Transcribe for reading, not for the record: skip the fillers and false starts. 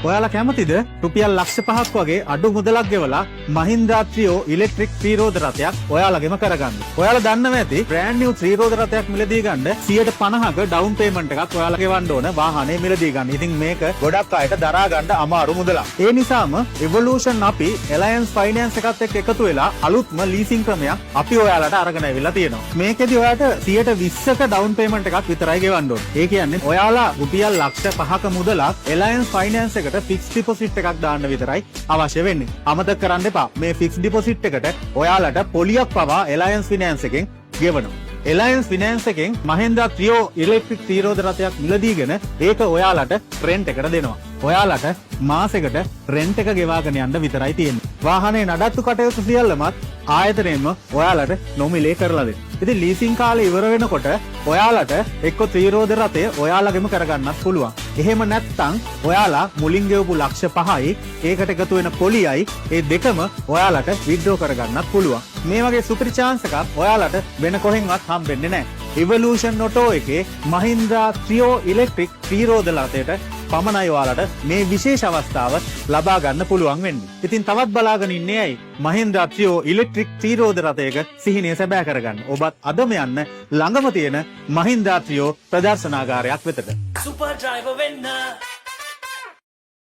ඔයාලා කැමතිද රුපියල් ලක්ෂ 5ක් වගේ අඩු මුදලක් ගෙවලා Mahindra Treo ඉලෙක්ට්‍රික් ත්‍රිරෝද රථයක් ඔයාලගෙම කරගන්න. ඔයාලා දන්නවා ඇති බ්‍රෑන්ඩ් නිව් ත්‍රිරෝද රථයක් මිලදී ගන්න 150ක ඩවුන් පේමන්ට් එකක් ඔයාලා ගෙවන්න ඕන වාහනේ මිලදී ගන්න. ඉතින් මේක ගොඩක් අයට දරා ගන්න අමාරු මුදලක්. ඒ නිසාම Evolution අපි Alliance Finance එකත් එක්ක එකතු වෙලා අලුත්ම ලීසින් ක්‍රමයක් අපි ඔයාලට අරගෙන ආවිල්ලා තියෙනවා. මේකෙදි ඔයාලට 120ක ඩවුන් පේමන්ට් එකක් විතරයි ගෙවන්න ඕන. ඒ කියන්නේ ඔයාලා රුපියල් ලක්ෂ 5ක මුදලක් Alliance Finance එකට ෆික්ස් ඩිපොසිට් එකක් දාන්න විතරයි අවශ්‍ය වෙන්නේ. අමතක කරන්න එපා. මේ ෆික්ස් ඩිපොසිට් එකට ඔයාලට පොලියක් පවා Alliance Finance එකෙන් ගෙවනවා. Alliance Finance එකෙන් Mahindra Treo ඉලෙක්ට්‍රික් ත්‍රිරෝද රථයක් මිලදීගෙන ඒක ඔයාලට රෙන්ට් එකට දෙනවා. ඔයාලට මාසෙකට රෙන්ට් එක ගෙවාගෙන යන්න විතරයි තියෙන්නේ. වාහනේ නඩත්තු කටයුතු සියල්ලමත් ආයතනයෙන්ම ඔයාලට නොමිලේ කරලා දෙනවා. ඉතින් ලීසින් කාලේ ඉවර වෙනකොට ඔයාලට එක්ක ත්‍රිරෝද රථය ඔයාලගෙම කරගන්නත් පුළුවන්. එහෙම නැත්නම් ඔයාලා මුලින් ගෙවපු ලක්ෂ 5යි ඒකට එකතු වෙන පොලියයි ඒ දෙකම ඔයාලට විත්ඩ්‍රෝ කරගන්නත් පුළුවන්. මේ වගේ සුපිරි chance එකක් ඔයාලට වෙන කොහෙන්වත් හම්බෙන්නේ නැහැ. Evolution Auto එකේ Mahindra Treo ඉලෙක්ට්‍රික් ත්‍රිරෝද රථයට පමණයි ඔයාලට මේ විශේෂ අවස්ථාව ලබා ගන්න පුළුවන් වෙන්නේ. ඉතින් තවත් බලාගෙන ඉන්නේ ඇයි? Mahindra Treo ඉලෙක්ට්‍රික් ත්‍රිරෝද රථයක සිහිනය සැබෑ කරගන්න. ඔබත් අදම යන්න ළඟම තියෙන Mahindra Treo ප්‍රදර්ශනාගාරයක් වෙතට. Super driver winner.